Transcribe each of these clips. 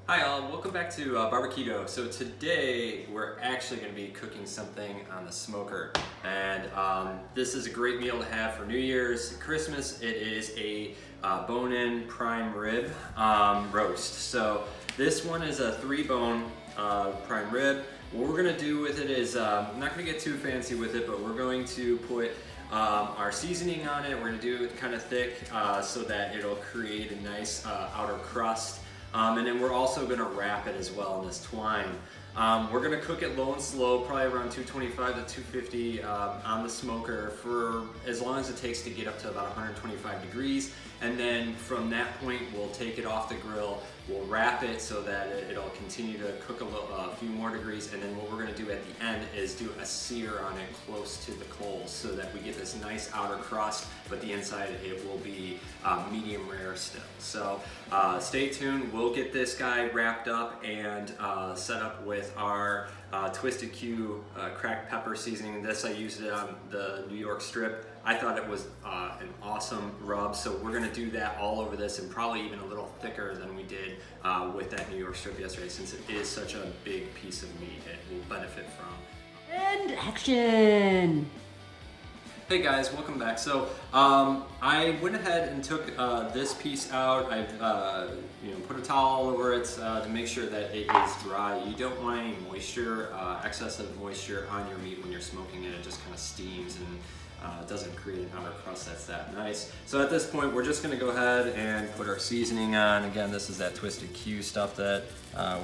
Hi all, welcome back to Bar-B-Keto. So today we're actually going to be cooking something on the smoker, and this is a great meal to have for New Year's, Christmas. It is a bone-in prime rib roast. So this one is a 3-bone prime rib. What we're going to do with it is, I'm not going to get too fancy with it, but we're going to put our seasoning on it. We're going to do it kind of thick so that it'll create a nice outer crust. And then we're also going to wrap it as well in this twine. We're going to cook it low and slow, probably around 225 to 250 on the smoker for as long as it takes to get up to about 125 degrees. And then from that point, we'll take it off the grill. We'll wrap it so that it'll continue to cook a few more degrees. And then what we're going to do at the end is do a sear on it close to the coals so that we get this nice outer crust, but the inside it will be medium rare still. So stay tuned. We'll get this guy wrapped up and set up with our Twisted Q cracked pepper seasoning. This I used it on the New York strip. I thought it was an awesome rub, so we're gonna do that all over this and probably even a little thicker than we did with that New York strip yesterday, since it is such a big piece of meat it will benefit from. And action! Hey guys, welcome back. So I went ahead and took this piece out. I've put a towel all over it to make sure that it is dry. You don't want any moisture, excessive moisture on your meat when you're smoking it. It just kind of steams and doesn't create an outer crust that's that nice. So at this point, we're just gonna go ahead and put our seasoning on. Again, this is that Twisted Q stuff that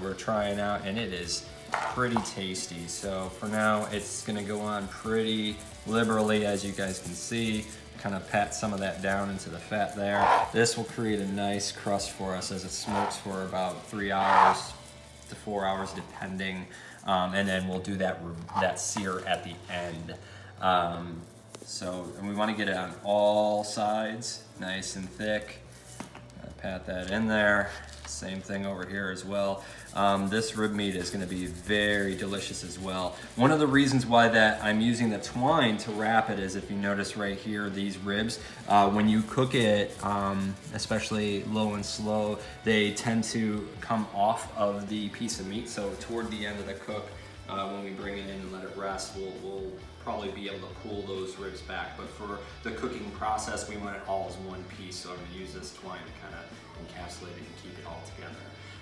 we're trying out, and it is pretty tasty. So for now, it's gonna go on pretty liberally, as you guys can see. Kind of pat some of that down into the fat there. This will create a nice crust for us as it smokes for about 3 hours to 4 hours depending, and then we'll do that sear at the end. And we want to get it on all sides, nice and thick. Pat that in there. Same thing over here as well. This rib meat is going to be very delicious as well. One of the reasons why that I'm using the twine to wrap it is, if you notice right here, these ribs, when you cook it, especially low and slow, they tend to come off of the piece of meat. So toward the end of the cook, when we bring it in and let it rest, we'll probably be able to pull those ribs back. But for the cooking process, we want it all as one piece, so I'm going to use this twine to kind of encapsulate it and keep it all together.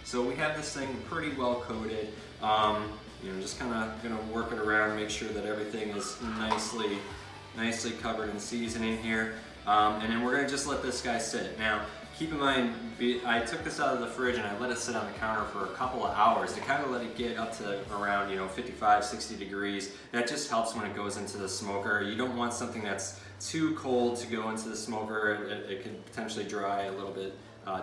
So we have this thing pretty well coated. Just kind of going to work it around, make sure that everything is nicely covered in seasoning here. And then we're going to just let this guy sit. Now, keep in mind, I took this out of the fridge and I let it sit on the counter for a couple of hours to kind of let it get up to around 55, 60 degrees. That just helps when it goes into the smoker. You don't want something that's too cold to go into the smoker. It could potentially dry a little bit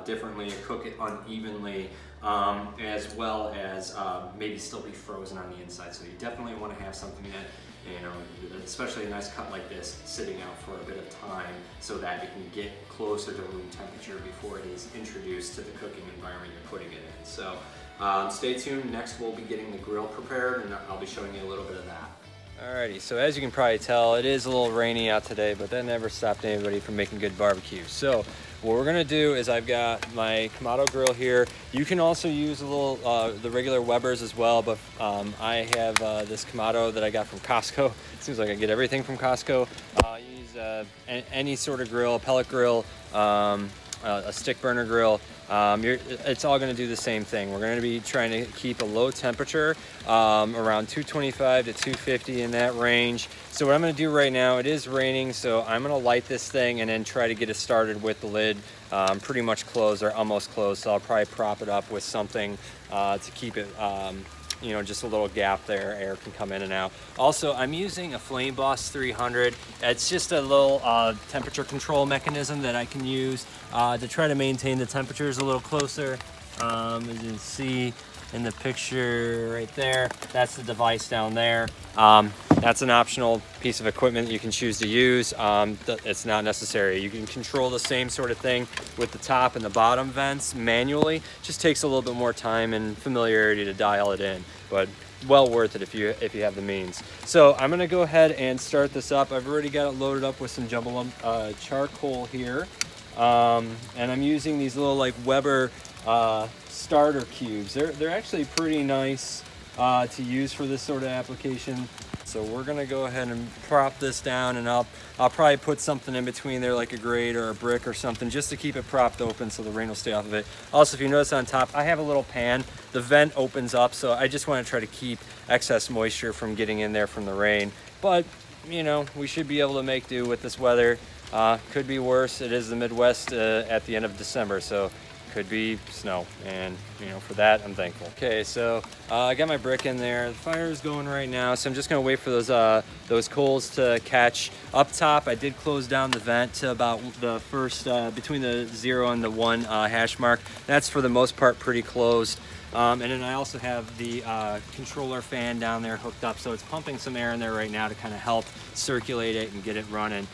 differently and cook it unevenly, as well as maybe still be frozen on the inside. So you definitely want to have something that, especially a nice cut like this, sitting out for a bit of time so that it can get closer to room temperature before it is introduced to the cooking environment you're putting it in. So stay tuned. Next we'll be getting the grill prepared, and I'll be showing you a little bit of that. Alrighty, so as you can probably tell, it is a little rainy out today, but that never stopped anybody from making good barbecue. So what we're gonna do is, I've got my Kamado grill here. You can also use a little the regular Weber's as well, but I have this Kamado that I got from Costco. It seems like I get everything from Costco. Use any sort of grill, a pellet grill, a stick burner grill. It's all going to do the same thing. We're going to be trying to keep a low temperature, around 225 to 250 in that range. So what I'm going to do right now, it is raining, so I'm going to light this thing and then try to get it started with the lid pretty much closed or almost closed. So I'll probably prop it up with something to keep it just a little gap there, air can come in and out. Also, I'm using a Flame Boss 300. It's just a little temperature control mechanism that I can use to try to maintain the temperatures a little closer. As you can see in the picture right there, that's the device down there. That's an optional piece of equipment that you can choose to use. It's not necessary. You can control the same sort of thing with the top and the bottom vents manually. Just takes a little bit more time and familiarity to dial it in, but well worth it if you have the means. So I'm gonna go ahead and start this up. I've already got it loaded up with some jumbo charcoal here. And I'm using these little like Weber starter cubes. They're actually pretty nice to use for this sort of application. So we're gonna go ahead and prop this down, and I'll probably put something in between there, like a grate or a brick or something, just to keep it propped open so the rain will stay off of it. Also, if you notice on top, I have a little pan. The vent opens up, so I just want to try to keep excess moisture from getting in there from the rain. But you know, we should be able to make do with this weather. Could be worse. It is the Midwest at the end of December, so could be snow, and you know, for that I'm thankful. Okay, so I got my brick in there. The fire is going right now, so I'm just gonna wait for those coals to catch. Up top, I did close down the vent to about the first between the 0 and the 1 hash mark. That's for the most part pretty closed. And then I also have the controller fan down there hooked up, so it's pumping some air in there right now to kind of help circulate it and get it running.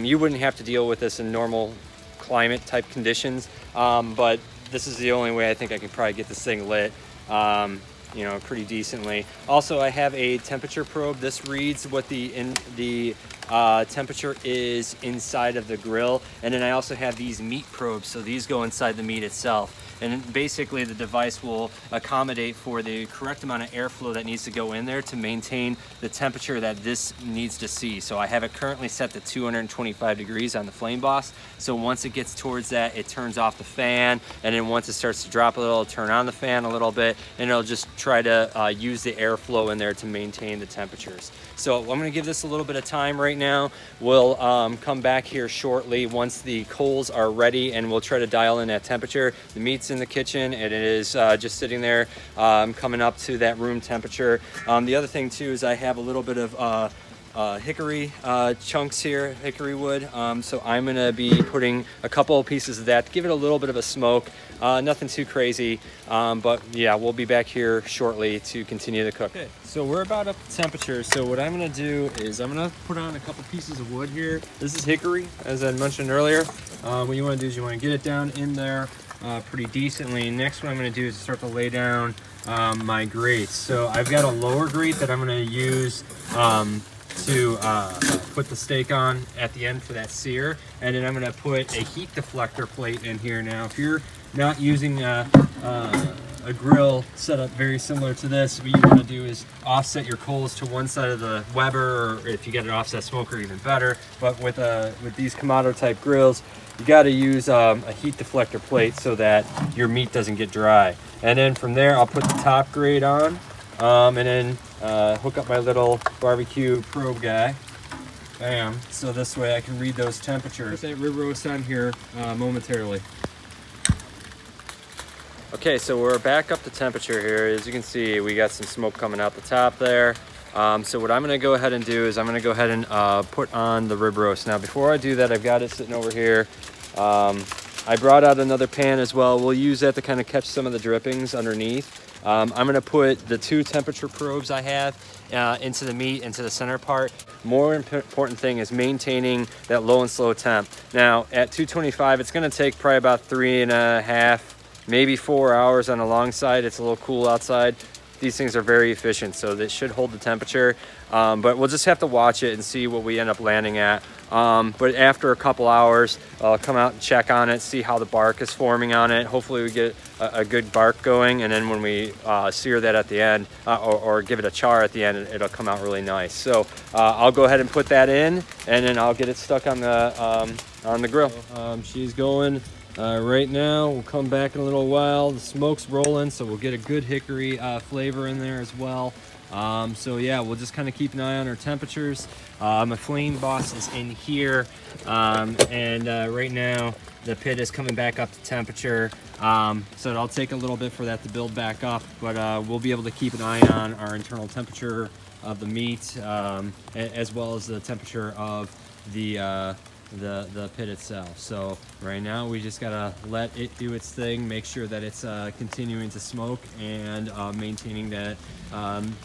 You wouldn't have to deal with this in normal climate type conditions, but this is the only way I think I can probably get this thing lit, you know, pretty decently. Also, I have a temperature probe. This reads what the temperature is inside of the grill, and then I also have these meat probes, so these go inside the meat itself. And basically the device will accommodate for the correct amount of airflow that needs to go in there to maintain the temperature that this needs to see. So I have it currently set to 225 degrees on the Flame Boss. So once it gets towards that, it turns off the fan, and then once it starts to drop a little, it'll turn on the fan a little bit, and it'll just try to use the airflow in there to maintain the temperatures. So I'm gonna give this a little bit of time right now. We'll come back here shortly once the coals are ready, and we'll try to dial in that temperature. The meat's in the kitchen, and it is just sitting there coming up to that room temperature. The other thing too is I have a little bit of hickory chunks here, hickory wood. So I'm gonna be putting a couple of pieces of that to give it a little bit of a smoke. Nothing too crazy, but yeah, we'll be back here shortly to continue the cook. Okay, so we're about up to temperature. So what I'm gonna do is I'm gonna put on a couple pieces of wood here. This is hickory, as I mentioned earlier. What you wanna do is you wanna get it down in there pretty decently. Next, what I'm gonna do is start to lay down my grates. So I've got a lower grate that I'm gonna use to put the steak on at the end for that sear, and then I'm going to put a heat deflector plate in here. Now, if you're not using a grill setup very similar to this, what you want to do is offset your coals to one side of the Weber, or if you get an offset smoker, even better. But with these Kamado type grills, you got to use a heat deflector plate so that your meat doesn't get dry. And then from there, I'll put the top grate on, and then hook up my little barbecue probe guy. Bam. So this way I can read those temperatures. Put that rib roast on here momentarily. Okay, so we're back up to temperature here. As you can see, we got some smoke coming out the top there. So what I'm gonna go ahead and do is I'm gonna go ahead and put on the rib roast. Now before I do that, I've got it sitting over here. I brought out another pan as well. We'll use that to kind of catch some of the drippings underneath. I'm gonna put the 2 temperature probes I have into the meat, into the center part. More important thing is maintaining that low and slow temp. Now at 225, it's gonna take probably about 3.5, maybe 4 hours on the long side. It's a little cool outside. These things are very efficient, so they should hold the temperature. But we'll just have to watch it and see what we end up landing at. But after a couple hours, I'll come out and check on it, see how the bark is forming on it. Hopefully we get a good bark going, and then when we sear that at the end, or give it a char at the end, it'll come out really nice. So I'll go ahead and put that in, and then I'll get it stuck on the grill. She's going right now. We'll come back in a little while. The smoke's rolling, so we'll get a good hickory flavor in there as well. So yeah, we'll just kind of keep an eye on our temperatures. My Flame Boss is in here, and right now the pit is coming back up to temperature. So it'll take a little bit for that to build back up, but we'll be able to keep an eye on our internal temperature of the meat, as well as the temperature of the pit itself. So right now we just gotta let it do its thing, make sure that it's continuing to smoke and maintaining that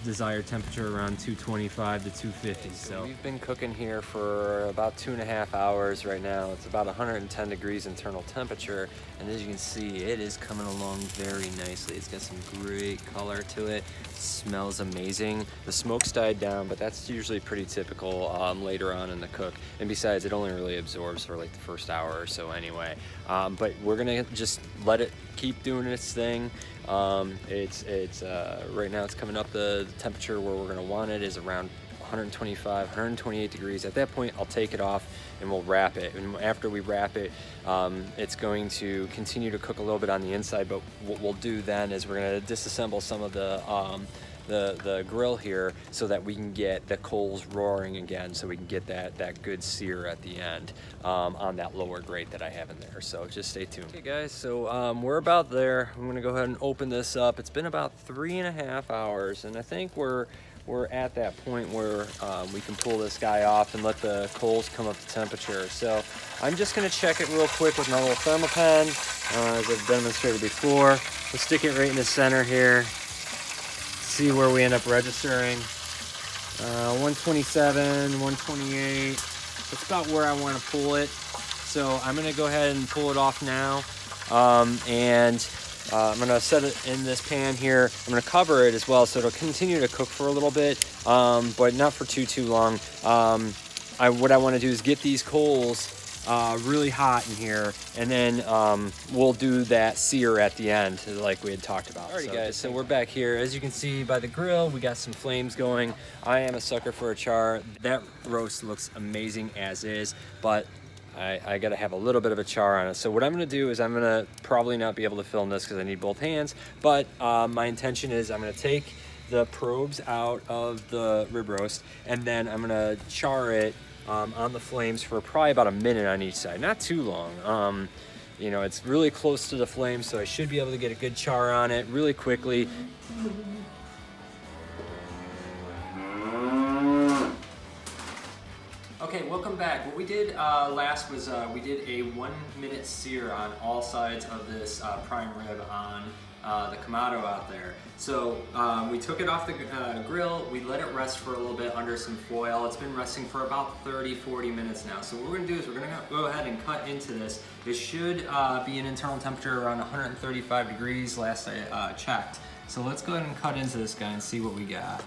desired temperature around 225 to 250. So we've been cooking here for about 2.5 hours right now. It's about 110 degrees internal temperature, and as you can see, it is coming along very nicely. It's got some great color to it. Smells amazing. The smoke's died down, but that's usually pretty typical later on in the cook. And besides, it only really absorbs for like the first hour or so anyway. anyway. But we're gonna just let it keep doing its thing. It's right now it's coming up. The temperature where we're gonna want it is around 125, 128 degrees. At that point, I'll take it off and we'll wrap it. And after we wrap it, it's going to continue to cook a little bit on the inside. But what we'll do then is we're gonna disassemble some of the grill here so that we can get the coals roaring again, so we can get that good sear at the end on that lower grate that I have in there. So just stay tuned. Okay guys, so we're about there. I'm gonna go ahead and open this up. It's been about 3.5 hours, and I think we're at that point where we can pull this guy off and let the coals come up to temperature. So I'm just gonna check it real quick with my little thermopen, as I've demonstrated before. We'll stick it right in the center here. See where we end up registering. 127, 128. That's about where I want to pull it. So I'm going to go ahead and pull it off now. And I'm going to set it in this pan here. I'm going to cover it as well so it'll continue to cook for a little bit, but not for too long. What I want to do is get these coals really hot in here, and then we'll do that sear at the end like we had talked about. Alrighty guys, so we're back here. As you can see by the grill, we got some flames going. I am a sucker for a char. That roast looks amazing as is, but I gotta have a little bit of a char on it. So what I'm gonna do is I'm gonna probably not be able to film this because I need both hands, but my intention is I'm gonna take the probes out of the rib roast, and then I'm gonna char it on the flames for probably about a minute on each side, not too long. You know, it's really close to the flame, so I should be able to get a good char on it really quickly. Okay, welcome back. What we did last was we did a 1 minute sear on all sides of this prime rib on the Kamado out there. So we took it off the grill, we let it rest for a little bit under some foil. It's been resting for about 30-40 minutes now. So what we're gonna do is we're gonna go ahead and cut into this. It should be an internal temperature around 135 degrees last I checked. So let's go ahead and cut into this guy and see what we got.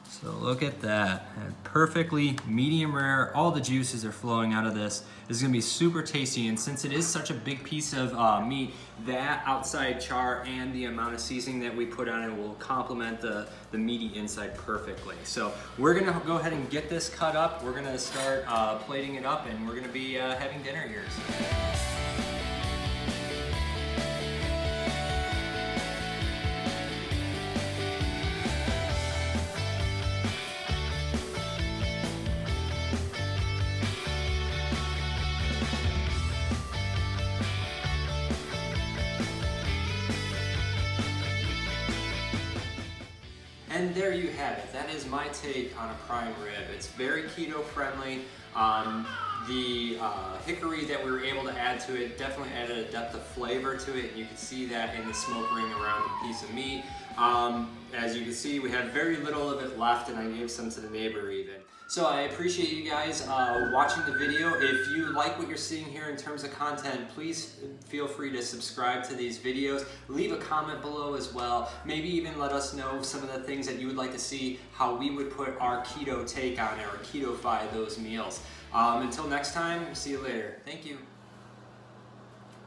So look at that, perfectly medium rare. All the juices are flowing out of this. This is gonna be super tasty, and since it is such a big piece of meat, that outside char and the amount of seasoning that we put on it will complement the meaty inside perfectly. So we're gonna go ahead and get this cut up. We're gonna start plating it up, and we're gonna be having dinner here. And there you have it. That is my take on a prime rib. It's very keto friendly. The hickory that we were able to add to it definitely added a depth of flavor to it. You can see that in the smoke ring around the piece of meat. As you can see, we had very little of it left, and I gave some to the neighbor even. So I appreciate you guys watching the video. If you like what you're seeing here in terms of content, please feel free to subscribe to these videos. Leave a comment below as well. Maybe even let us know some of the things that you would like to see, how we would put our keto take on it, or keto-fy those meals. Until next time, see you later. Thank you.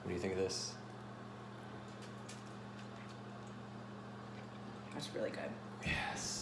What do you think of this? That's really good. Yes.